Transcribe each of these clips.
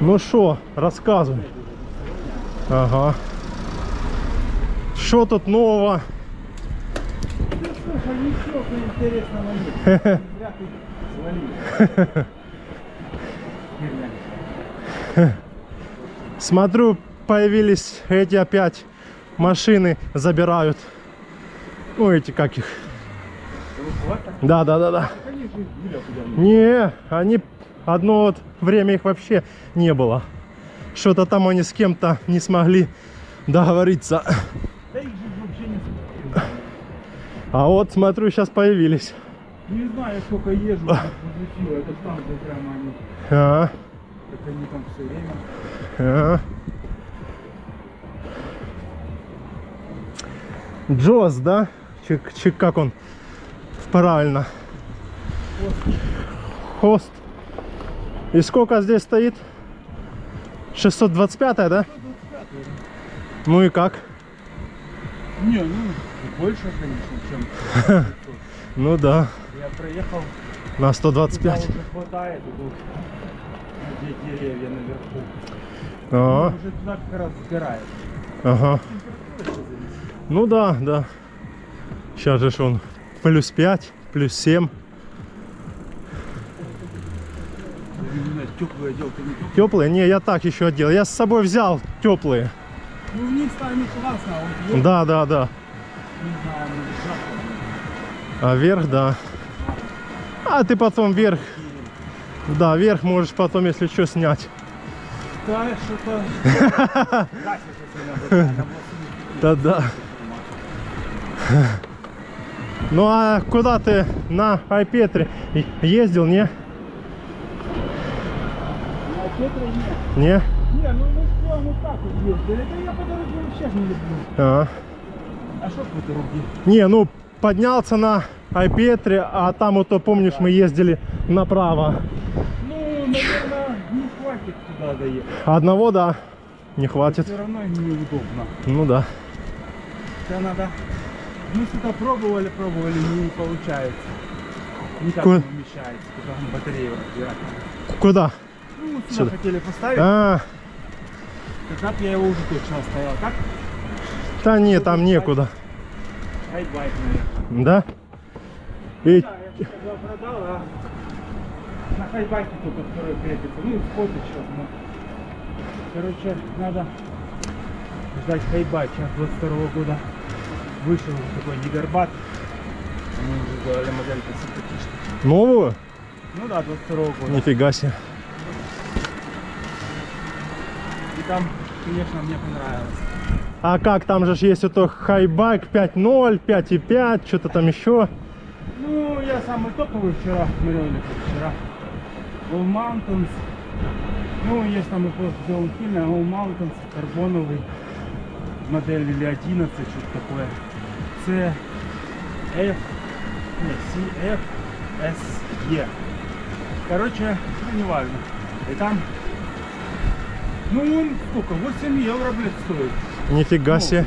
Ну что, рассказывай. Ага. Что тут нового? Слушай, ничего интересного нет. Зря ты свалил. Смотрю, появились эти опять машины, забирают. Ну, эти как их? Да. Не, они одно вот время их вообще не было. Что-то там они с кем-то не смогли договориться. Да их же вообще не смотрел. А вот смотрю, сейчас появились. Не знаю, сколько езжу, возле это там, где прямо они. А, Так они там все время. а. Джоз, да? Как он? Правильно. Хост. И сколько здесь стоит? 625, да? Ну и как? Не, ну больше, конечно, чем. Ну да, Я проехал, на туда 125. уже хватает, и тут где деревья наверху. Ага, Уже туда как раз сгорает. ага. Ну да, да. Сейчас же ж он плюс 5, плюс 7. Теплый одел, ты не теплый? Теплые? Не, я так еще одел. Я с собой взял теплые. Ну вниз там не классно, а вот вверх, Да. не знаю, ну жарко. А вверх, да. А ты потом вверх. Да, вверх можешь потом, если что, снять. Да, что-то... Гасится сильно, Да. Ну а куда ты на Айпетре ездил, не? На Петре нет. Не? Не, ну мы с Левом вот так вот ездили. Да я по дороге вообще не люблю. А. А что по дороге? Не, ну поднялся на Айпетре, а там вот, помнишь, мы ездили направо. Ну, наверное, не хватит туда доехать. Одного, да, не хватит. Все равно неудобно. Ну да. Это надо... Мы сюда пробовали, не получается. Никак Куда? не умещается, куда батарею разбирать. Куда? Ну, сюда хотели поставить, А, тогда б я его уже точно оставил. Так? да не, там некуда. Хайбайк, наверное. Да? И Да, я тогда продал, а на хайбайке только второй крепится. Ну, сходит сейчас. Но... Короче, надо ждать хайбайк. Сейчас 22 года вышел такой негорбат. Они уже сделали модельку симпатичную. новую? Ну да, 22 года. Нифига себе. И там, конечно, мне понравилось. А как, там же ж есть это хайбайк 5.0, 5.5, что-то там еще. Ну, я самый топовый вчера смотрел, вчера. All Mountains. Ну, есть там и после Downhill, All Mountains, карбоновый. Модель или 11, что-то такое. CFSE. Короче, ну, не важно. И там, ну, он сколько? 8 евро, блядь, стоит. Нифига себе.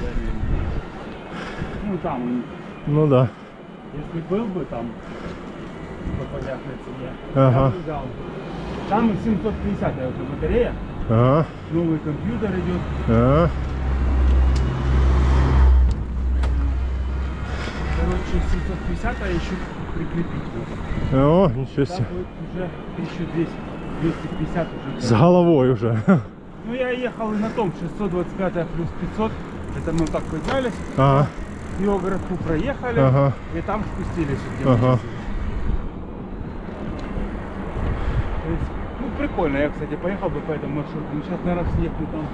Ну, там, Ну да. если был бы там по понятной цене, Ага. я бы взял. Там 750 уже батарея, Ага. новый компьютер идет. Ага. Короче, 750, а еще прикрепить надо. О, ничего Там себе. будет уже 1200, 250 уже. С головой уже. Ну, я ехал и на том 625 плюс 500. Это мы так поднялись, Ага. его городку проехали, Ага. и там спустились. Где Ага. мы ездили. То есть, ну, прикольно. Я, кстати, поехал бы по этому маршруту. Но сейчас, наверное, снег не там.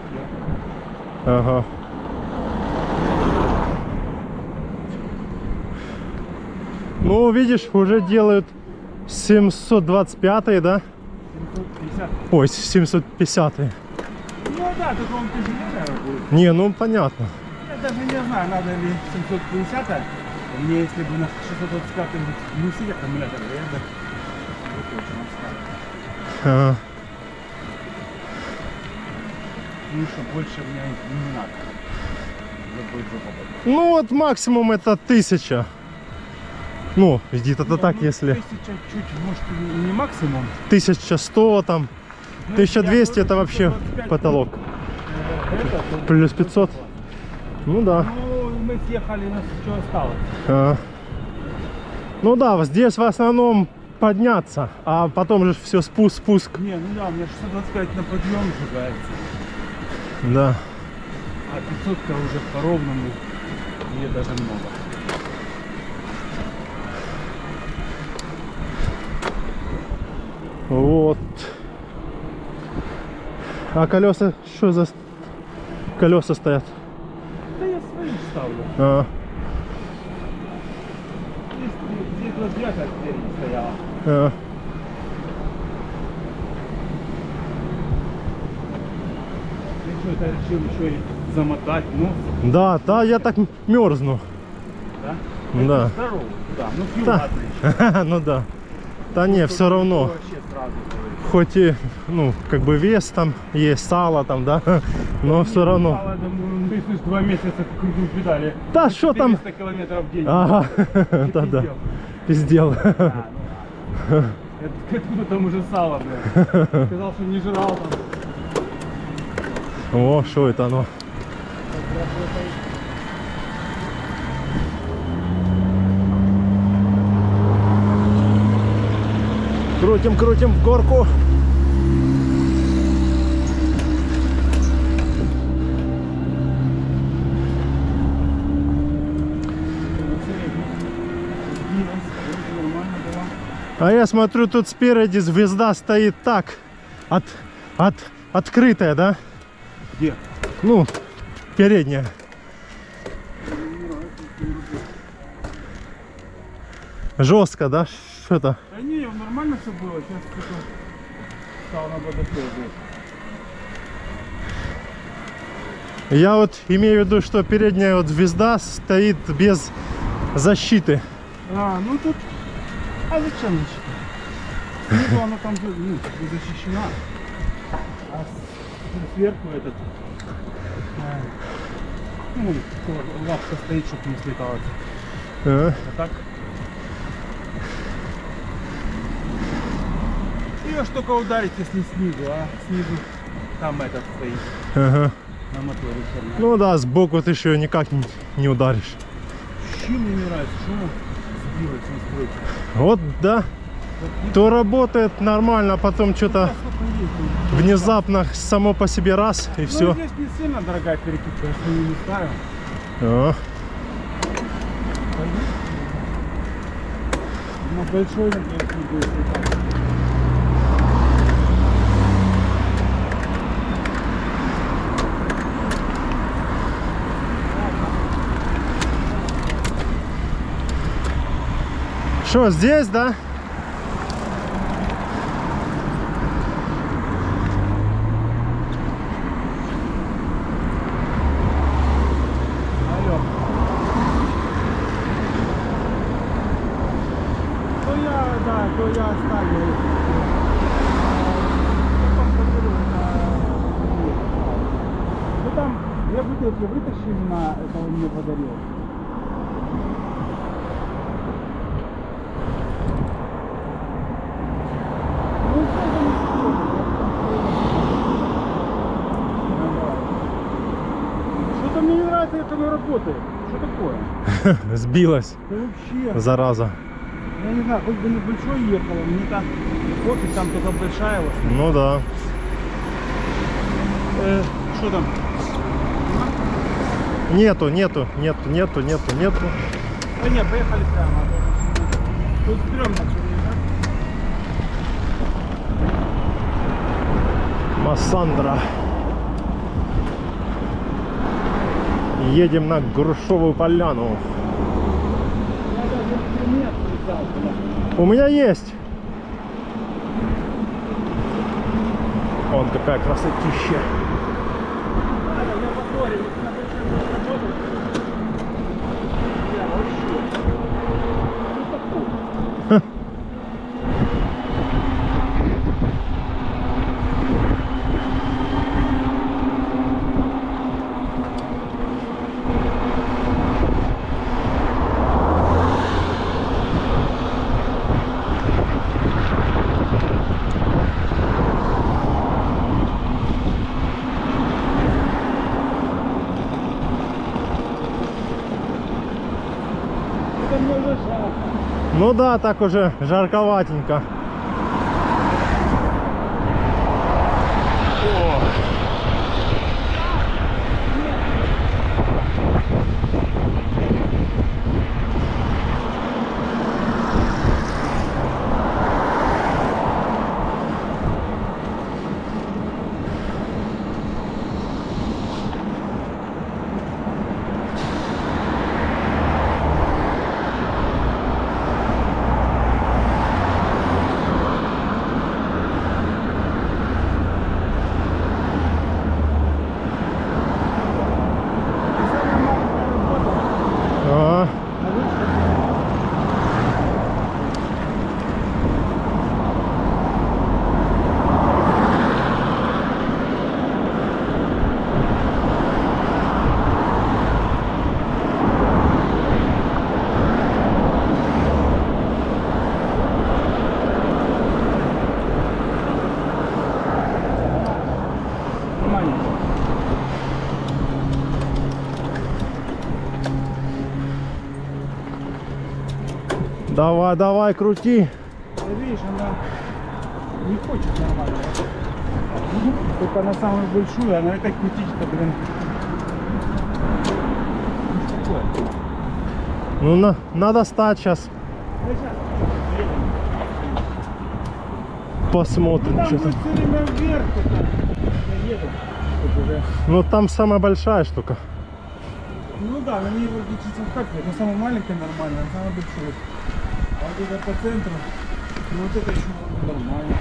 Ага. Ну, видишь, уже делают 725, да? 750. Ой, 750. Ну да, только он тяжелее, наверное, будет. Не, ну понятно. Я даже не знаю, надо ли 750. Мне, если бы на 625 вносить аккумулятор, я бы точно оставил. Ага. Ну что, больше мне не надо. Забыть запомнить. Ну вот максимум это 1000. Ну, где-то Не, так, ну, если 1000 чуть, может, и не максимум. 1100 там, 1200 это вообще потолок. Плюс 500. Ну да. Ну, мы съехали, у нас что осталось. А. Ну да, здесь в основном подняться, а потом же все спуск. Не, ну да, у меня 625 на подъем сжигается. Да. А 500-то уже по ровному. Мне даже много. Вот. А колеса, что за колеса стоят? Да я свои ставлю. А, Здесь 29 спереди стояла. а. Я что, это решил еще и замотать, ну, Да, да, я так мерзну. да? Да. Здорово, да, ну фью, Да. ладно еще. Ну да. Да не, все равно. Вообще сразу говорю. Хоть и, ну, как бы вес там есть, сало там, да, но все равно. Мало, думаю, ты слышишь, 2 месяца крутил педали. Да, что там? 400 километров в день. Ага, Ты да-да, пиздел. пиздел. А, ну ладно. Откуда там уже сало, блядь? Сказал, что не жрал там. О, что это оно? Крутим, крутим в горку. Нормально было. А я смотрю, тут спереди звезда стоит так, открытая, да? Где? Ну, передняя. Жестко, да? Что-то. Да не, нормально все было. Сейчас что-то стало на водопроводе. Я вот имею в виду, что передняя вот звезда стоит без защиты. А, ну тут... А зачем защита? Снизу она там ну, защищена. А сверху этот... ну, лапка стоит, чтобы не слеталось. А, А так? Ее ж только ударить, если снизу, а снизу там этот стоит ага. на моторе. черный. Ну да, сбоку ты еще никак не ударишь. Чем мне не нравится, что она сбилась настройки. Вот да. То работает нормально, а потом что-то внезапно само по себе раз и Ну, все. здесь не сильно дорогая перекидка, я свою не ставил. А, На большой перекидку, если так. что, здесь, да? Алло. То я оставил. Ну там, я бутылки вытащил на это он мне подарил. Ну, что-то мне не нравится, это не работает. Что такое? Сбилась, Да вообще. зараза. Я не знаю, хоть бы на большой ехала, мне там пофиг, там только большая в основном. Ну да. Что там? Нету. Да не, поехали прямо. Тут стрёмно все время. Массандра. Едем на Грушевую поляну. Я даже инструмент взял, блядь. У меня есть. Вон какая красотища. Надо, я моторе, если на большой будет работать. Я вообще. Ну такой. это мне уже жарко. Ну да, так уже жарковатенько. О. А. Нормально. Давай, давай, крути. Ты видишь, она не хочет нормально. Только на самую большую, она это крутить-то, блин. Ну, что такое? Ну, надо стать сейчас. Да сейчас едем. Посмотрим, Там что будет там. все время вверх. Я еду. Вот уже. Ну, там самая большая штука. Ну да, на ней вроде чуть-чуть как, но самая маленькая нормальная, а самая большая. А вот это по центру, ну вот это еще нормально.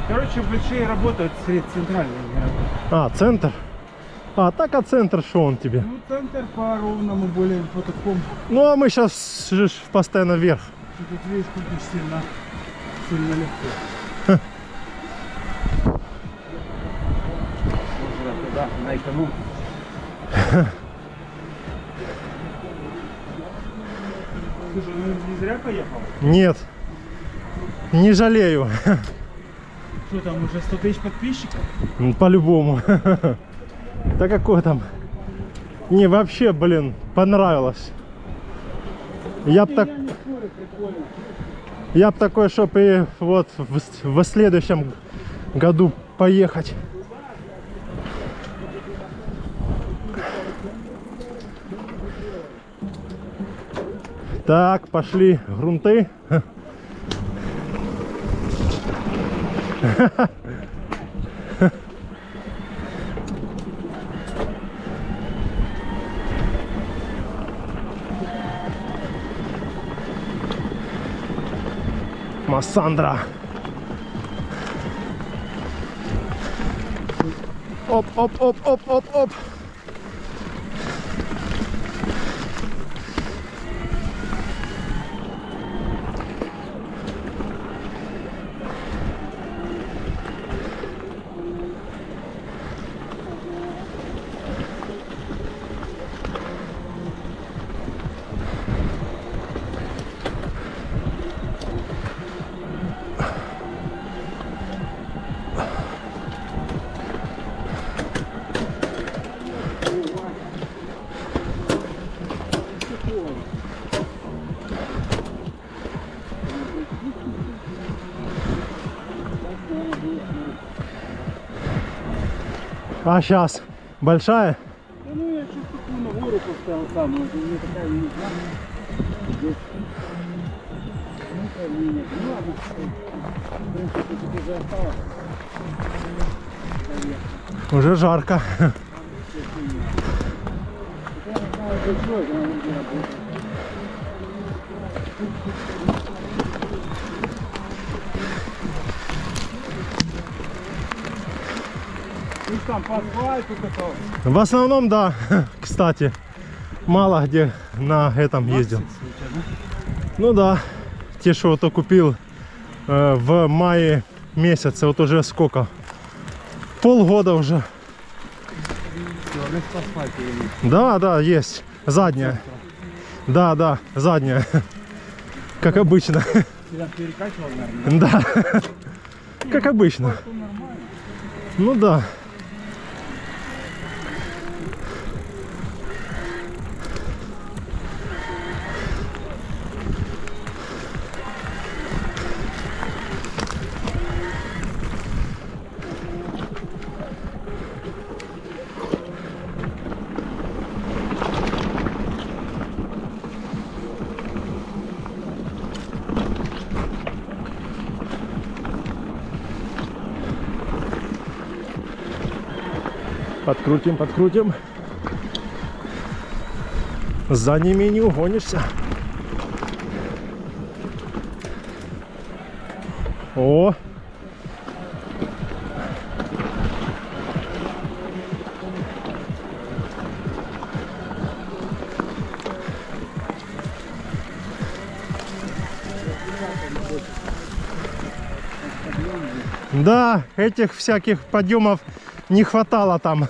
Короче, большие работают, центральные не работают. А, центр? А, так, а центр, что он тебе? Ну центр по ровному, более по такому. Ну, а мы сейчас постоянно вверх. Ты тут видишь, купишь сильно легко. Можно туда, на эконом. Слушай, ну не зря поехал. Нет, не жалею. Что там, уже 100 тысяч подписчиков? По-любому. Да какой там? Не, вообще, блин, понравилось. Я б так, Я не спорю, прикольно. я б такой, чтоб и вот в следующем году поехать. Так, пошли грунты. Массандра. Оп, оп, оп, оп, оп, оп. А сейчас большая? Да ну я чуть такую на гору поставил самую, это мне такая не знаю. Здесь. Ну-ка, нет. Ну ладно, в принципе, тут уже осталось. Уже жарко. Это не самый большой, она везде работает. Ну там по асфальту катался. В основном, да, кстати, мало где на этом ездил. Ну да, те, что вот купил в мае месяце, вот уже сколько? Полгода уже. Все, по асфальту едет. Да, да, есть. Задняя. Да, да, задняя. Как обычно. Тебя перекачивал, наверное? Да. Как обычно. Асфальту нормально. Ну да. Подкрутим, подкрутим. За ними не угонишься. О! Да, этих всяких подъемов не хватало там.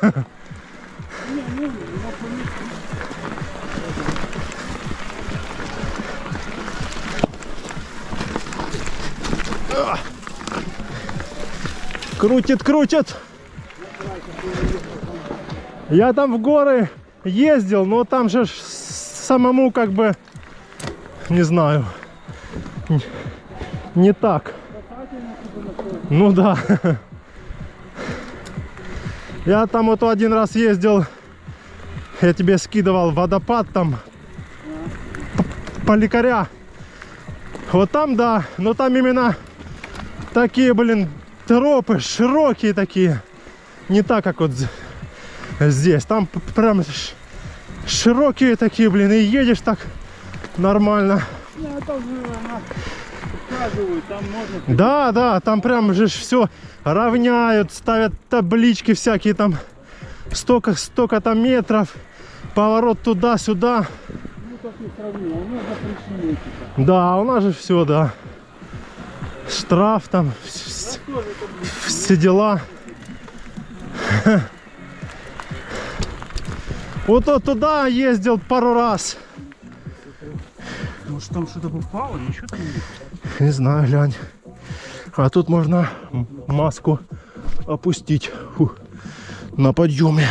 Крутит, крутит. Я там в горы ездил, но там же самому как бы, не знаю, не так. Ну да. Я там вот один раз ездил, я тебе скидывал водопад там, Поликаря. Вот там, да, но там именно такие, блин, тропы широкие такие. Не так, как вот здесь. Там прям широкие такие, блин, и едешь так нормально. Там можно... Да, да, там прям же все равняют, ставят таблички всякие там, столько там метров, поворот туда-сюда. Ну так не сравнил, у нас запрещено. Да, у нас же все, да. Штраф там, все дела. Вот туда ездил пару раз. Может там что-то попало, ничего там нет? Не знаю, глянь. А тут можно маску опустить. Фу. На подъеме.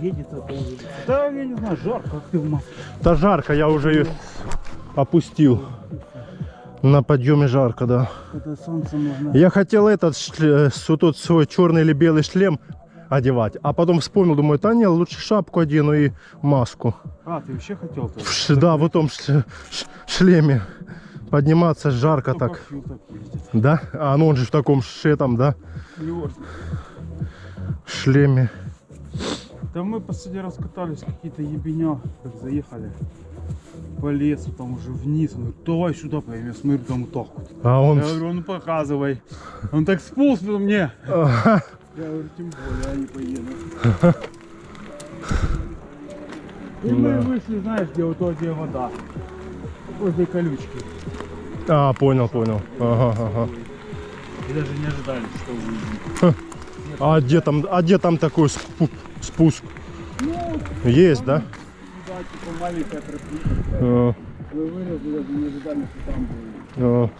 Едет это уже. Да, я не знаю, жарко, как ты в маске. Да жарко, я уже ее опустил. На подъеме жарко, да. Это солнце можно... Я хотел этот тут свой черный или белый шлем одевать, а потом вспомнил, думаю, да не, лучше шапку одену и маску. А, ты вообще хотел то? Да, в том шлеме. Подниматься жарко так. Да? А ну он же в таком шетом, да? Шлеме. Да мы последний раз катались, какие-то ебеня, как заехали по лесу, там уже вниз. Он говорит, давай сюда поедем, я смотрю, там вот так вот. А он... Я говорю, ну показывай. Он так сполз по мне. Ага. Я говорю, тем более, я не поеду. И мы вышли, знаешь, где вот где вода. Возле колючки. А, понял, понял. Ага, ага. И даже не ожидали, что увидим. А где там такой спуск? Ну, есть, да? Да, типа маленькая тропинка. А, Мы вылезли, даже не ожидали, что там будет. а.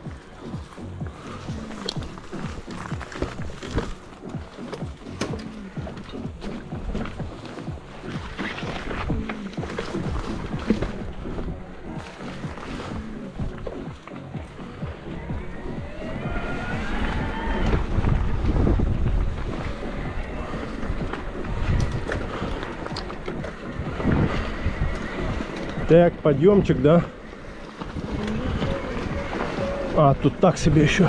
Так, подъемчик, да? А, тут так себе еще.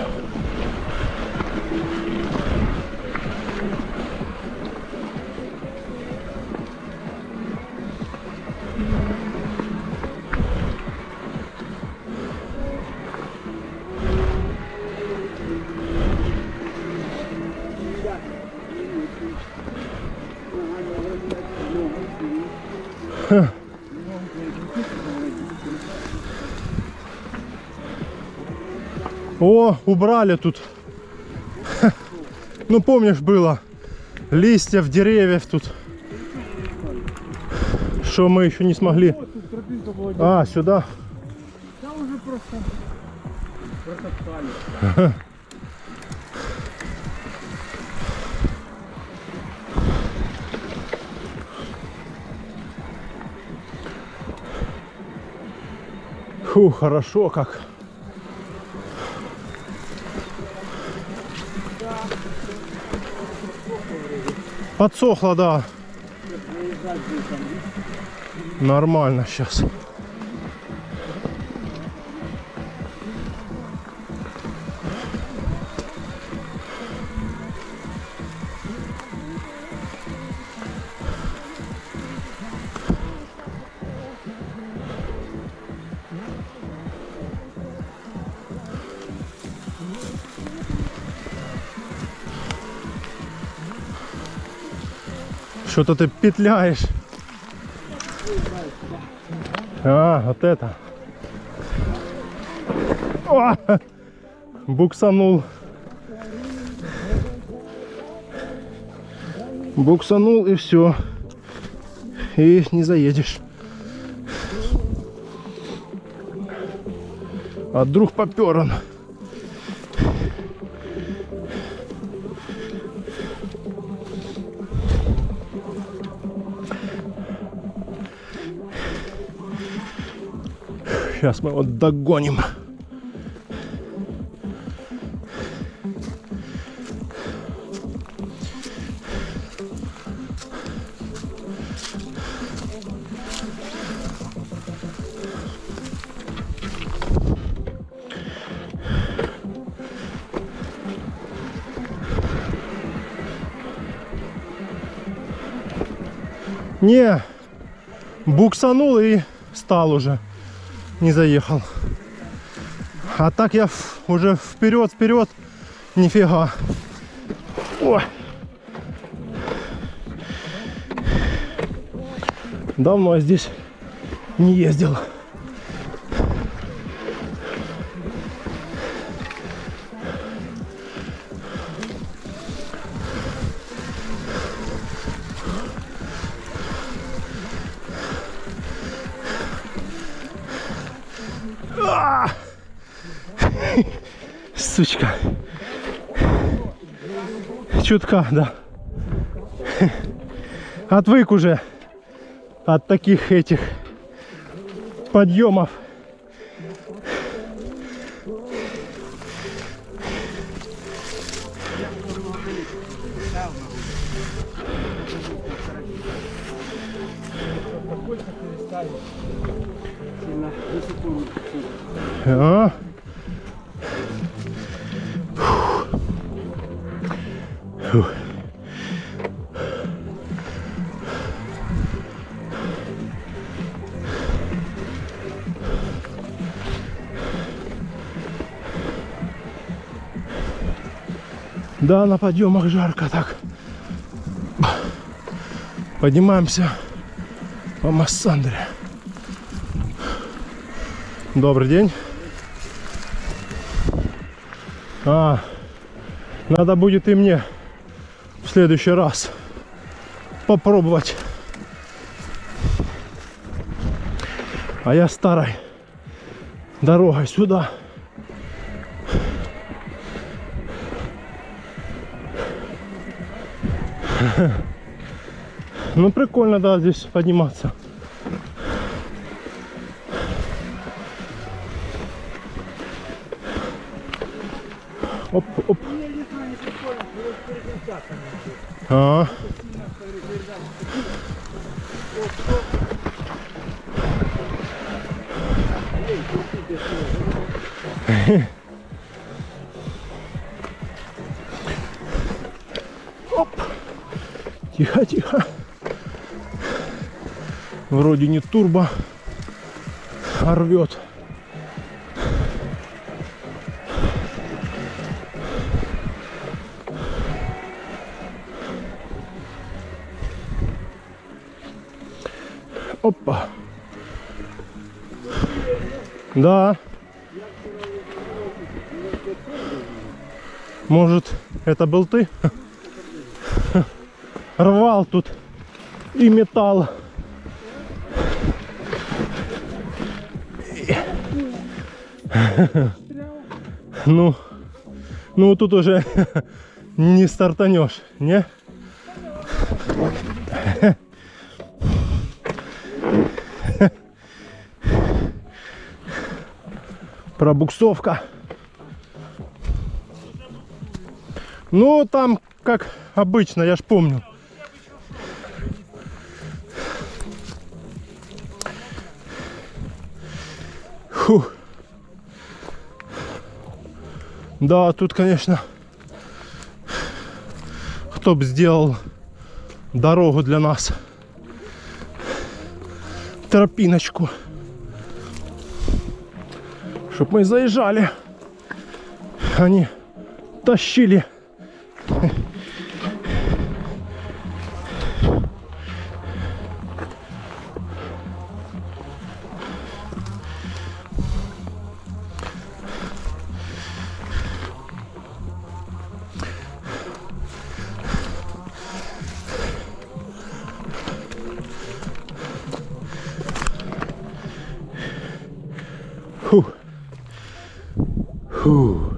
О, убрали тут. Ну, помнишь, было листьев, деревьев тут. Что мы еще не смогли. Вот тут тропинка была. А, сюда. Там уже просто протоптали. Фу, хорошо как. Подсохло, да. Нормально сейчас. Что-то ты петляешь. А, вот это. О! Буксанул. Буксанул и все. И не заедешь. А вдруг попер он. Сейчас мы его догоним. Не, буксанул и стал уже. Не заехал. А так я уже вперед, нифига. Ой. Давно я здесь не ездил. Сучка. Чутка, да. Отвык уже от таких этих подъемов. А? Фух. Да, на подъемах жарко так. Поднимаемся по Массандре. Добрый день. Надо будет и мне в следующий раз попробовать. А я старой дорогой сюда. Ну прикольно, да, здесь подниматься. Оп, оп. А. Оп. Тихо, тихо. Вроде не турбо, а рвет. Опа. Да. Может, это был ты? Рвал тут и металл. Ну тут уже не стартанешь, не? Пробуксовка. Ну там как обычно, я ж помню. Фух. Да, тут, конечно, кто бы сделал дорогу для нас, тропиночку, чтоб мы заезжали, они тащили. Фу. Фу.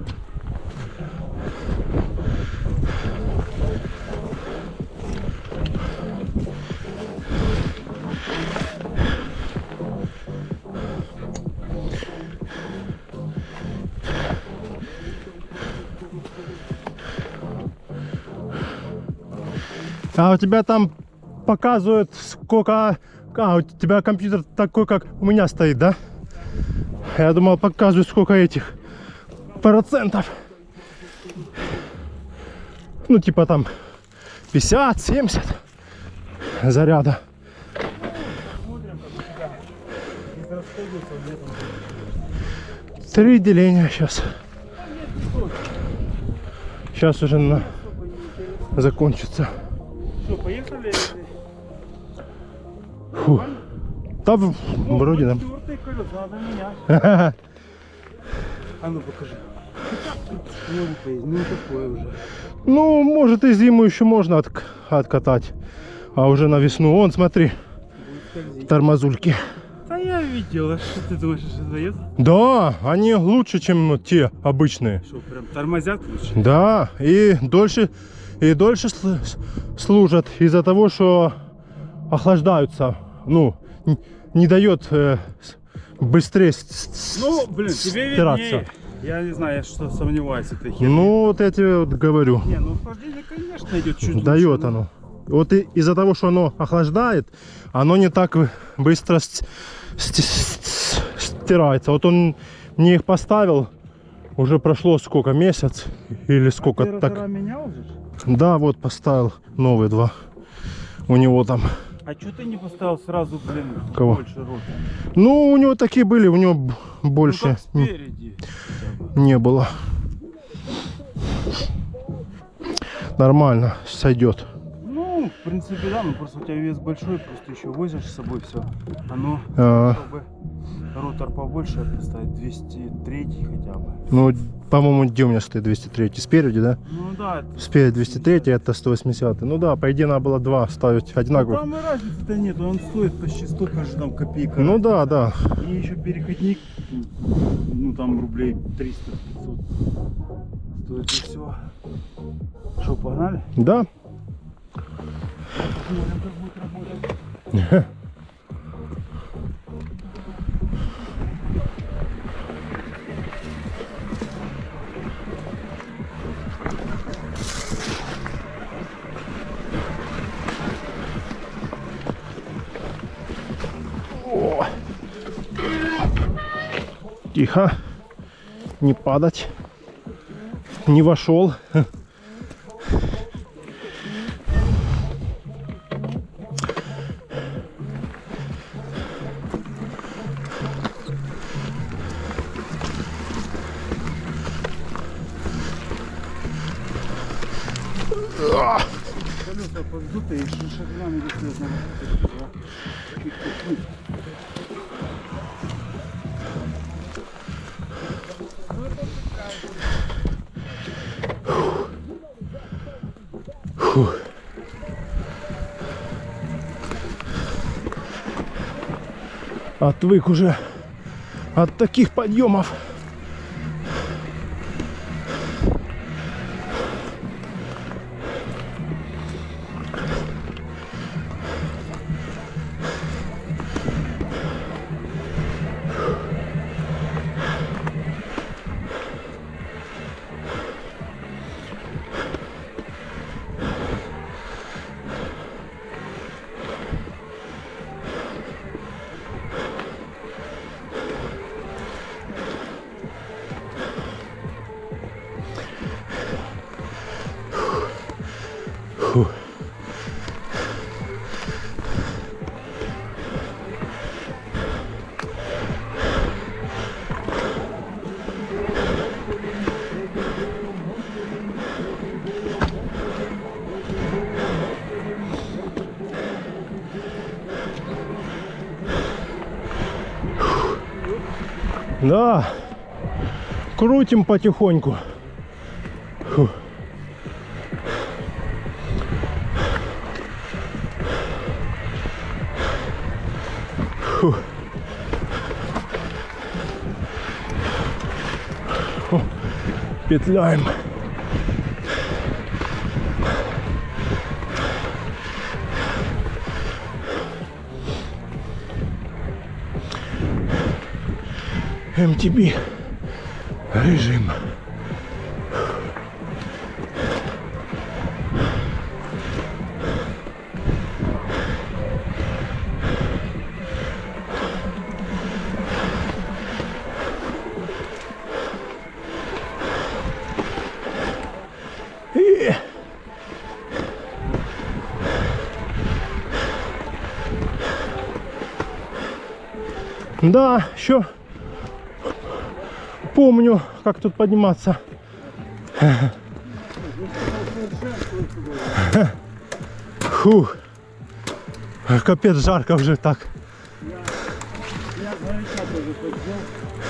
А у тебя там показывают сколько... А, у тебя компьютер такой, как у меня стоит, да? Я думал, показывают сколько этих процентов. Ну, типа там 50, 70 заряда. Смотрим, как у тебя израсходуется в этом. 3 деления сейчас. Сейчас уже закончится. Что, поехали? Фу. Да, вроде да. Тёртые колеса, надо менять. А ну покажи. Ну такое уже. Ну, может, и зиму еще можно откатать. А уже на весну, вон, смотри, тормозульки. Да я видел, а что ты думаешь, что дает? Да, они лучше, чем те обычные. Что, прям тормозят лучше? Да, и дольше служат из-за того, что охлаждаются. Ну, не дает быстрее Ну, блин, тебе стираться. виднее. Я не знаю, я что сомневаюсь в этой херне. Ну, вот я тебе вот говорю. Не, ну охлаждение, конечно, идет чуть Дает лучше, но- оно. Вот из-за того, что оно охлаждает, оно не так быстро стирается. Вот он мне их поставил, уже прошло сколько, месяц или сколько Ты так. ротора менял же? Да, вот поставил новые 2. У него там. А что ты не поставил сразу, блин, Кого? больше рот? Ну, у него такие были, у него больше Ну как спереди. хотя бы. не было. Нормально, сойдет. Ну, в принципе, да, ну просто у тебя вес большой, просто еще возишь с собой все. Оно, А, чтобы ротор побольше поставить, 203 хотя бы. ну, по-моему, где у меня стоит 203? Спереди, да? Ну да, это... Спереди 203, это 180. Ну да, по идее надо было 2 ставить Ну, одинаковых. там и разницы-то нет, он стоит почти столько же, там копейка. Ну да, да. И еще переходник, ну там рублей 300-500 стоит и все. Что, погнали? Да. Посмотрим, как будет работать. Тихо. Не падать. Не вошел. Колеса поддутые, и шагами бесполезно. Чуть-чуть. Отвык уже от таких подъемов. Фу. Да, крутим потихоньку. Фу. Фу. Петляем. MTB режим. И... Да, еще помню, как тут подниматься. Фух. Капец, жарко уже так.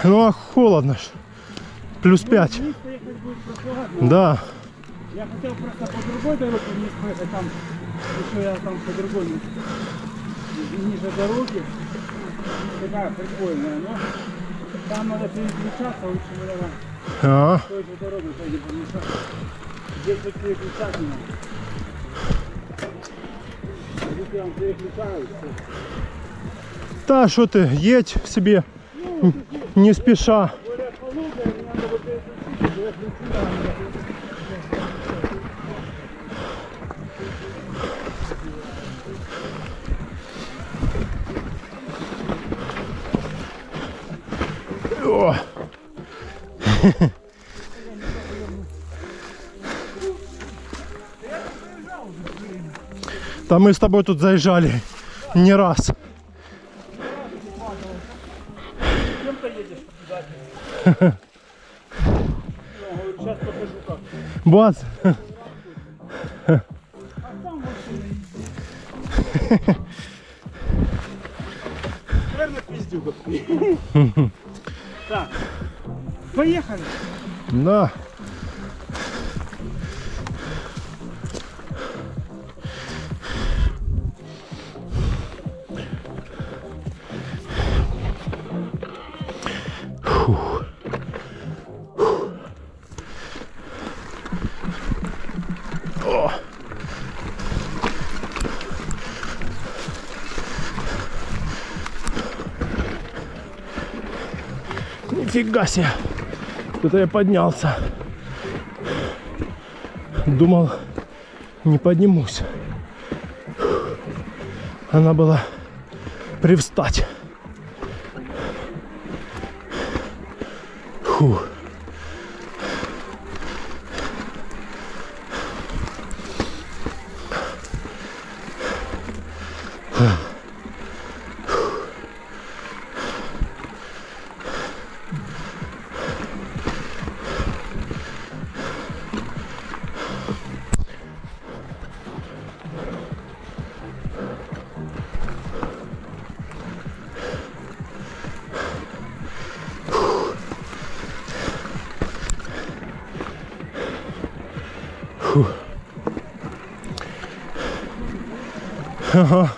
Ну а холодно ж. Плюс 5. Да. Я хотел просто по другой дороге вниз поехать, там еще я там по другой ниже дороги. Такая прикольная, но там надо переключаться, лучше, наверное, той же дороги пойдем, потому что здесь вот переключать не надо. Здесь я вам переключаю, все. Да, что ты, едь себе, не спеша. Более пологая, мне надо вот переключить, я включу, О. Да мы с тобой тут заезжали не раз. Кем-то едешь туда? Сейчас покажу как. Бац. А там вот наверное, пиздюк. Так, поехали. Да. Фух. О. Нифига себе. Кто-то я поднялся. Думал, не поднимусь. Она была привстать. Фух. Ага.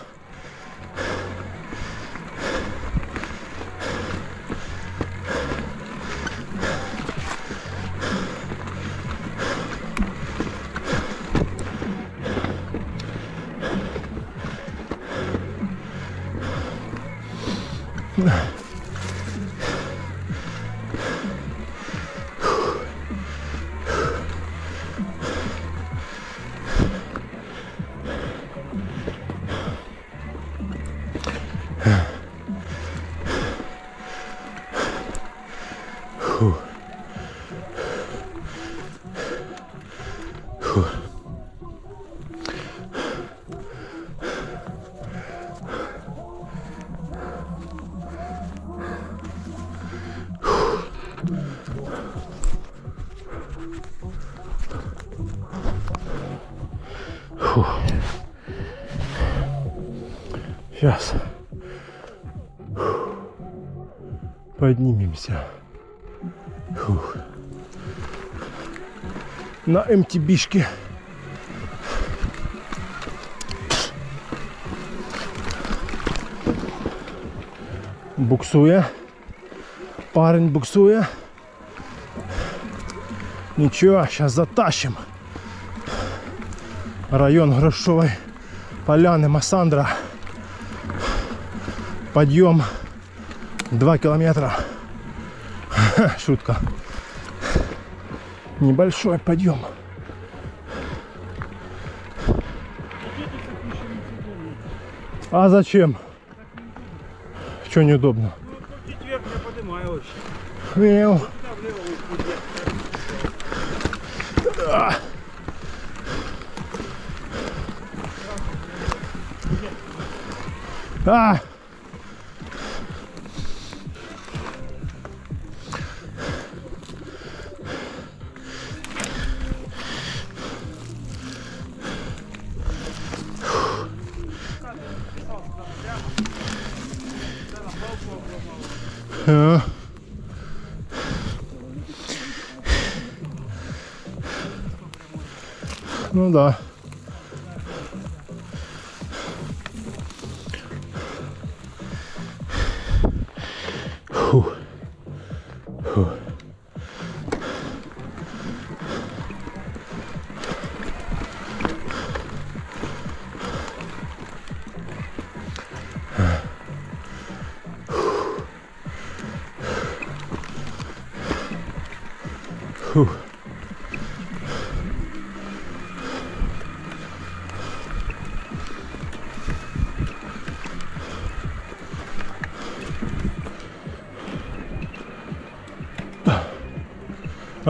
Сейчас поднимемся. Фух. На МТБшке. Буксуя. Парень буксуя. Ничего, сейчас затащим. Район Грошовой Поляны, Массандра. Подъем 2 километра. Шутка. Небольшой подъем. А зачем? Что неудобно? Ну, тут вверх я поднимаю вообще. Мяу. Туда влево уйти. А! А. Ну да. Фу. Фу. Фу.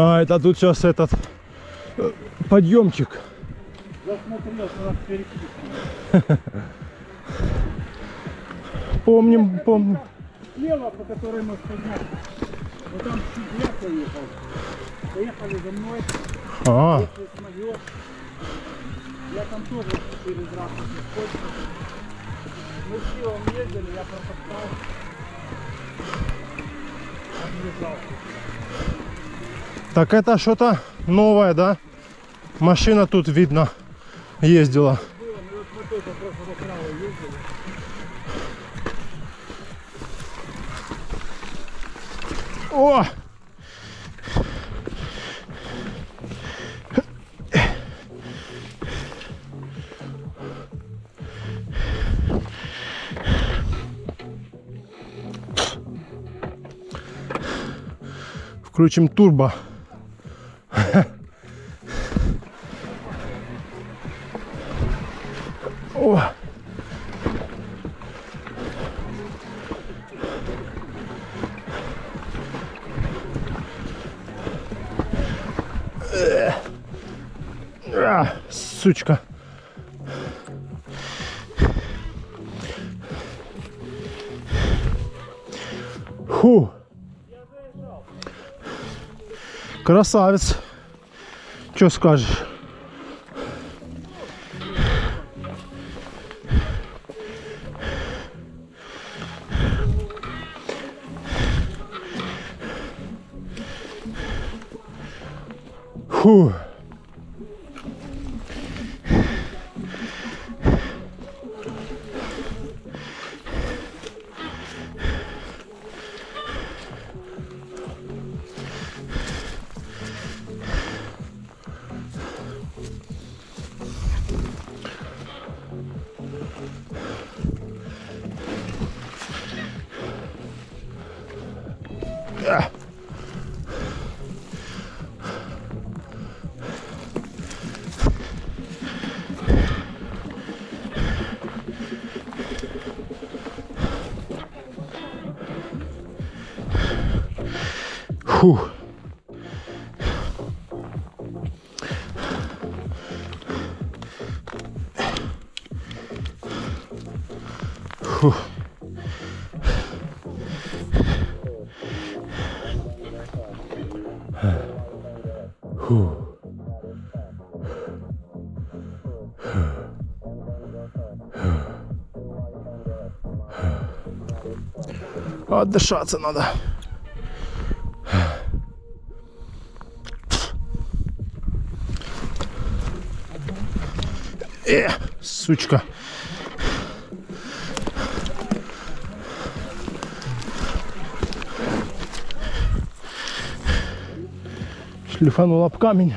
А, это тут сейчас этот подъемчик. Засмотрелся, у нас перекресток. Помним, помним. Слева, по которой мы поднялись. Вот там чуть я поехал. Поехали за мной. А, Если смогешь. Я там тоже через раз не сколько. Мы с Киевом ездили, я пропускал. Отбежал. так это что-то новое, да? Машина тут видно ездила. Было, мы вот мы только просто направо ездили. О! Включим турбо. О! А, сучка. Фу. Красавец. Что скажешь? Фу. Фу. Фу. Фу. Отдышаться надо. Сучка. Шлифанул об камень.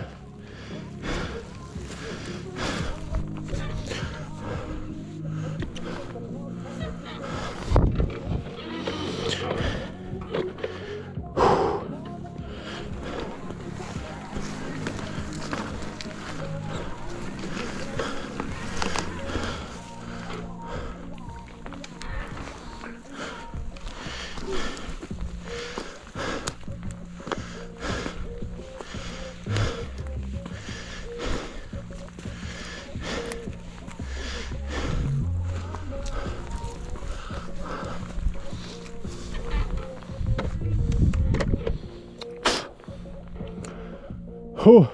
Фу.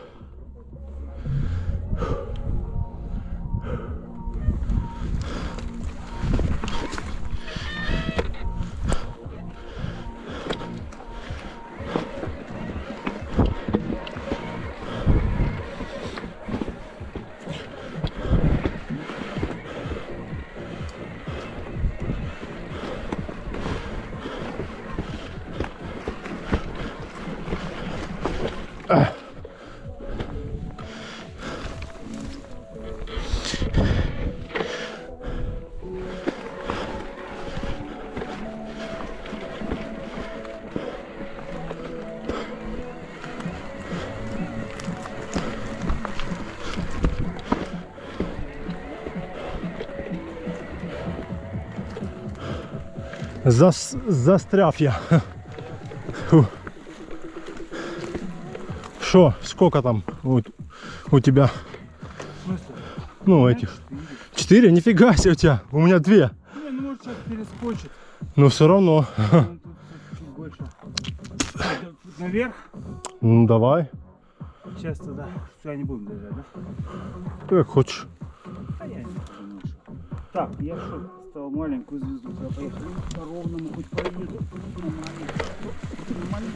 Застряв я. Фу. Шо, сколько там у тебя? Ну, этих. 4? Нифига себе у тебя. У меня 2. Не, ну может сейчас перескочит. Но все равно. Он тут чуть больше. Наверх. Ну, давай. Сейчас туда. Сюда не будем держать, да? Как хочешь. А я не думаю, что. Так, я что, стал маленькую звезду. Я поехал по ровному, хоть поеду. Нормально.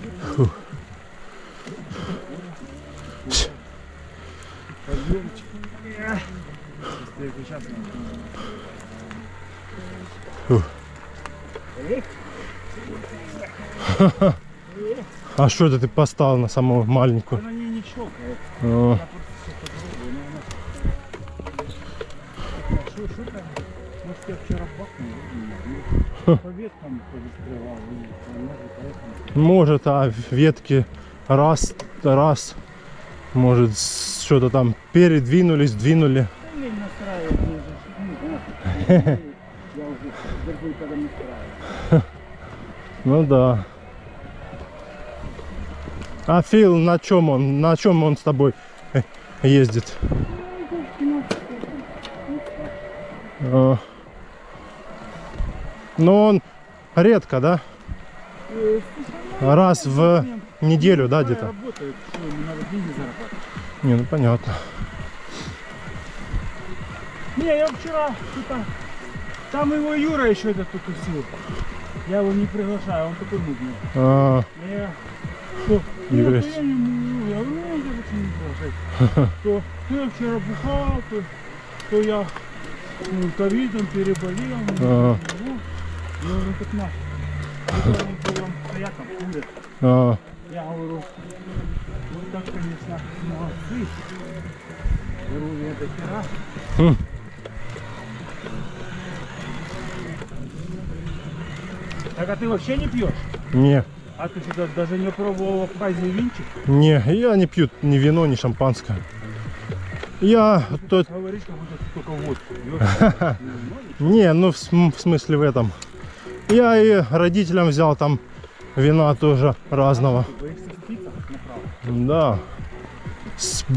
Подъемчик. Сейчас А что это ты поставил на самую маленькую? она не щелкает. А. Она просто все попробую, наверное. Что там? Может, я вчера бахнул? По веткам повыстревал. Может, а ветки раз, может, что-то там передвинулись, двинули. Да лень настраивать, мне же, я уже забыл, когда настраивать. Ну да. А Фил на чем он с тобой ездит? А. Но он редко, да? Раз в неделю, да, где-то? Работает, что ему надо деньги зарабатывать. Не, ну понятно. Не, я вчера что-то... Там его Юра еще этот тусил. Я его не приглашаю, он такой мудный. А, Я... Что? Не Я пригласишь? я не говорю, я почему не приглашать? То я вчера бухал, то я ковидом переболел. А. Я говорю, как наш. Они вдвоем стоят там, курят. а, Я говорю, вот так, конечно, молодцы. Здоровье до хера. хм. Так, а ты вообще не пьешь? Не, А ты что, даже не пробовал в Абхазии винчик? не, я не пью ни вино, ни шампанское. Я тот... Говоришь, как будто ты только водку пьешь. Не, ну в смысле в этом. Я и родителям взял там вина тоже разного. Ты боишься спиться направо?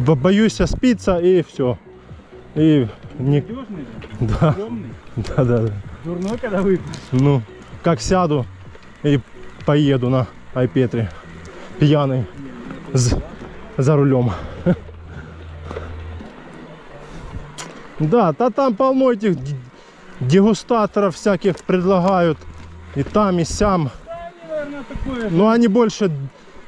Да. Боюсь спиться и все. И не... Надежный же? Да, Темный? да. Дурной, когда выпьешь? Ну, как сяду и поеду на Айпетре. Пьяный. За рулем. Да, там полно этих дегустаторов всяких предлагают. И там, и сям. Да, они, наверное, такое. Но они больше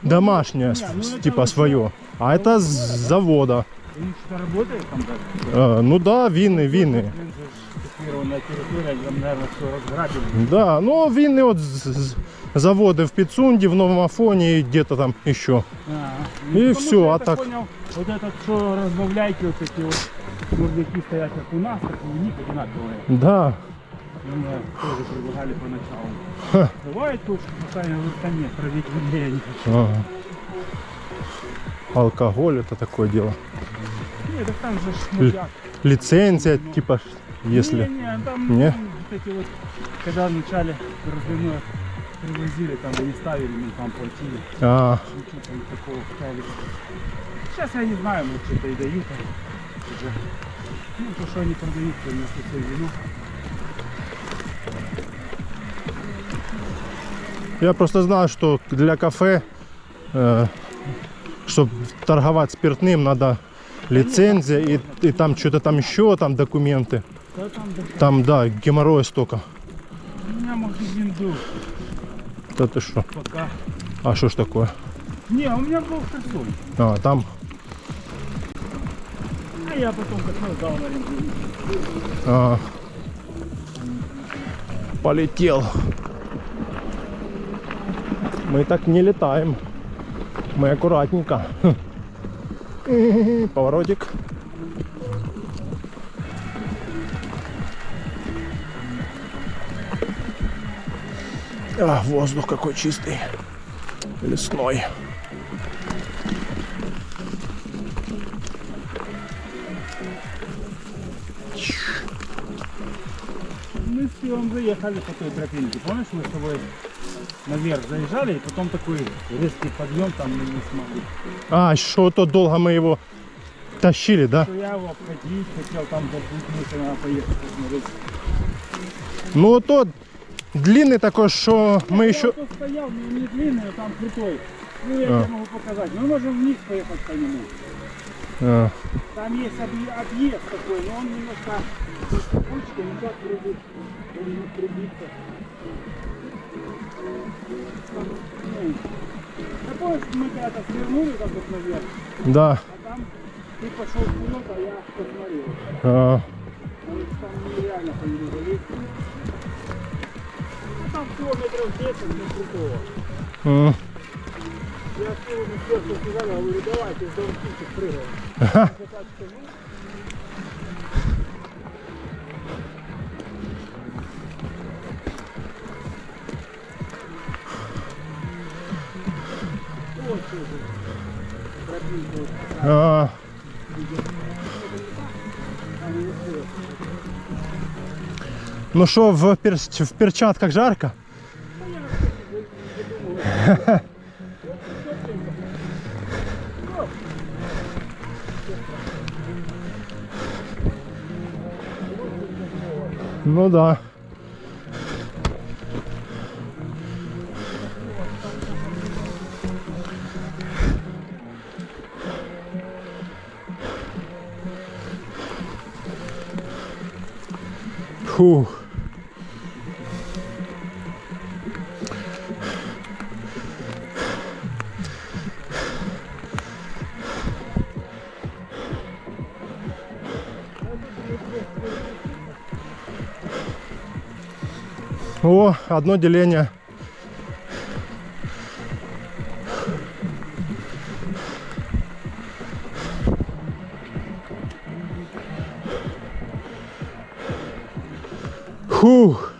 домашние, Не, ну это типа вот свое. А это с завода. У них что-то работает там даже? Ну да, винны. Блин, же оккупированная территория, там, наверное, все разграбили. Да, ну винны вот заводы в Пицунде, в Новом Афоне и где-то там еще. И Потому все, что, а я так. понял, вот этот, что разбавляйки вот эти вот мордяки стоят, как у нас, так и у них одинаковые. Да. Мне тоже предлагали поначалу. Ха. Бывает точно, пока я говорю, да нет, проверить мне я не хочу. Ага. Алкоголь это такое дело. Нет, так там же шмудяк. Лицензия, типа, если. Не, там Не? вот эти вот, когда вначале разливное привозили, там они ставили, мы там платили. А, Ничего там такого ставили. Сейчас я не знаю, может что-то и дают. Уже. Ну, то, что они продают, то на все вино. я просто знаю, что для кафе, чтобы торговать спиртным, надо лицензия и там что-то там еще, там документы. Да, там, да. Там, да, геморроя столько. У меня магазин был Да ты что? пока. А что ж такое? Не, у меня был косой. А, там. А я потом косой дал на рентген. А, полетел. Мы так не летаем. Мы аккуратненько. Поворотик. А, воздух какой чистый. Лесной. Мы с Кивом заехали по той тропинке. Помнишь, мы с тобой наверх заезжали, и потом такой резкий подъем там мы не смогли. А, что-то долго мы его тащили, да? Что я его обходить хотел, там запутался, надо поехать посмотреть. Ну, тот длинный такой, что мы Я еще... тут стоял, не длинный, а там крутой. Ну, я тебе могу показать. Мы можем вниз поехать по нему. А, Там есть объезд такой, но он немножко ручкой, не так вроде не прибиться. Ну, я помню, что мы когда-то свернули так вот наверх, да. а там ты пошел вперед, а я посмотрел. А, Там нереально по нему залезть. Ну, там километров 10 до крутого. м. Я сверху сказал, говорю, давайте, с птичек прыгаем. А. Ну что, в перчатках жарко? Ну да. Фух. О, одно деление. Фух.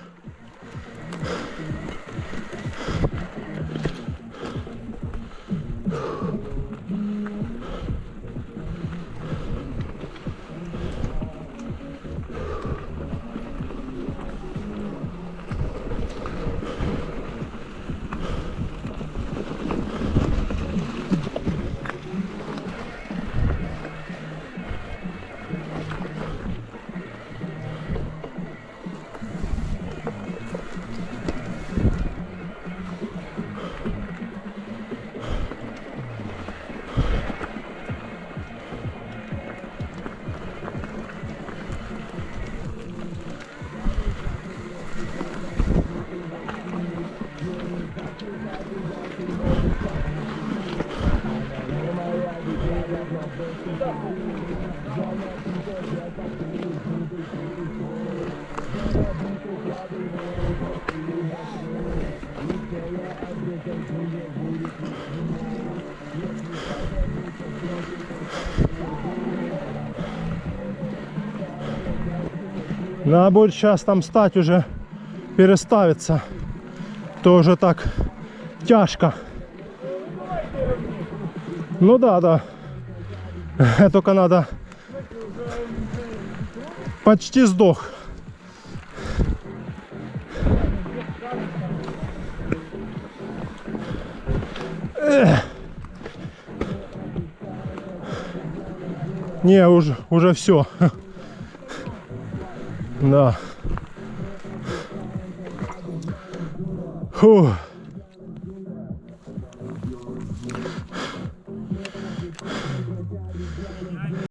Надо будет сейчас там стать уже, переставиться. То уже так тяжко. Ну да, да. Только надо... Почти сдох. Не, уже все. Да. Фух.